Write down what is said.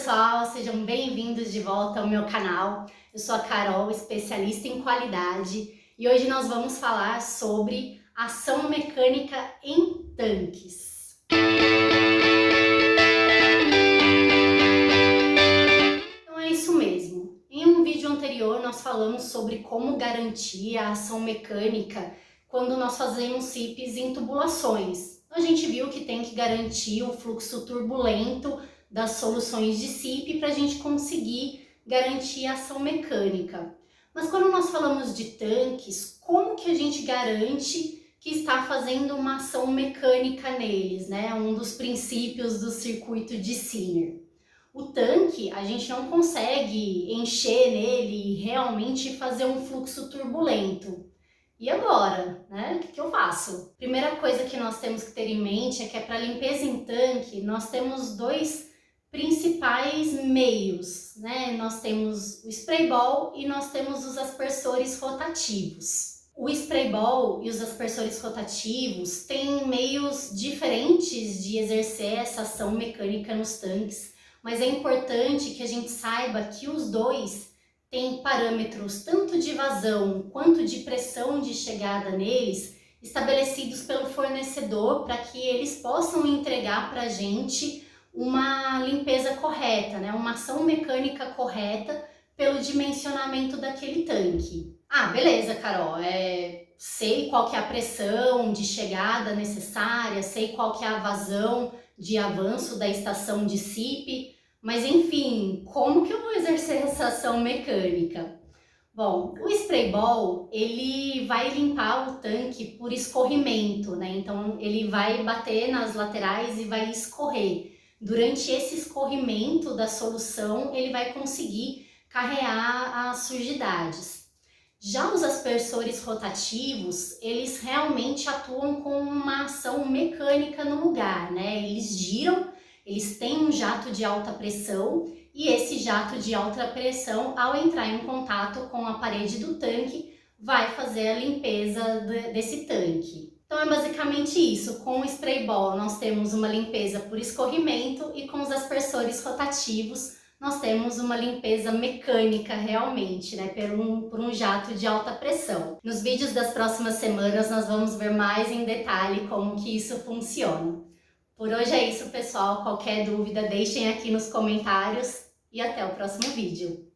pessoal, sejam bem-vindos de volta ao meu canal. Eu sou a Carol, especialista em qualidade, e hoje nós vamos falar sobre ação mecânica em tanques. Então é isso mesmo. Em um vídeo anterior nós falamos sobre como garantir a ação mecânica quando nós fazemos CIPs em tubulações. A gente viu que tem que garantir o fluxo turbulento das soluções de CIP para a gente conseguir garantir a ação mecânica. Mas quando nós falamos de tanques, como que a gente garante que está fazendo uma ação mecânica neles, né? Um dos princípios do circuito de Sinner. O tanque, a gente não consegue encher nele e realmente fazer um fluxo turbulento. E agora, né? O que eu faço? Primeira coisa que nós temos que ter em mente é que para limpeza em tanque, nós temos dois principais meios, né? Nós temos o spray ball e nós temos os aspersores rotativos. O spray ball e os aspersores rotativos têm meios diferentes de exercer essa ação mecânica nos tanques, mas é importante que a gente saiba que os dois têm parâmetros tanto de vazão quanto de pressão de chegada neles estabelecidos pelo fornecedor para que eles possam entregar para a gente uma limpeza correta, né? Uma ação mecânica correta pelo dimensionamento daquele tanque. Ah, beleza, Carol, sei qual que é a pressão de chegada necessária, sei qual que é a vazão de avanço da estação de CIP, mas enfim, como que eu vou exercer essa ação mecânica? Bom, o spray ball, ele vai limpar o tanque por escorrimento, né? Então ele vai bater nas laterais e vai escorrer. Durante esse escorrimento da solução, ele vai conseguir carrear as sujidades. Já os aspersores rotativos, eles realmente atuam com uma ação mecânica no lugar, né? Eles giram, eles têm um jato de alta pressão e esse jato de alta pressão, ao entrar em contato com a parede do tanque, vai fazer a limpeza desse tanque. Então é basicamente isso. Com o spray ball nós temos uma limpeza por escorrimento e com os aspersores rotativos nós temos uma limpeza mecânica realmente, né, por um jato de alta pressão. Nos vídeos das próximas semanas nós vamos ver mais em detalhe como que isso funciona. Por hoje é isso, pessoal. Qualquer dúvida deixem aqui nos comentários e até o próximo vídeo.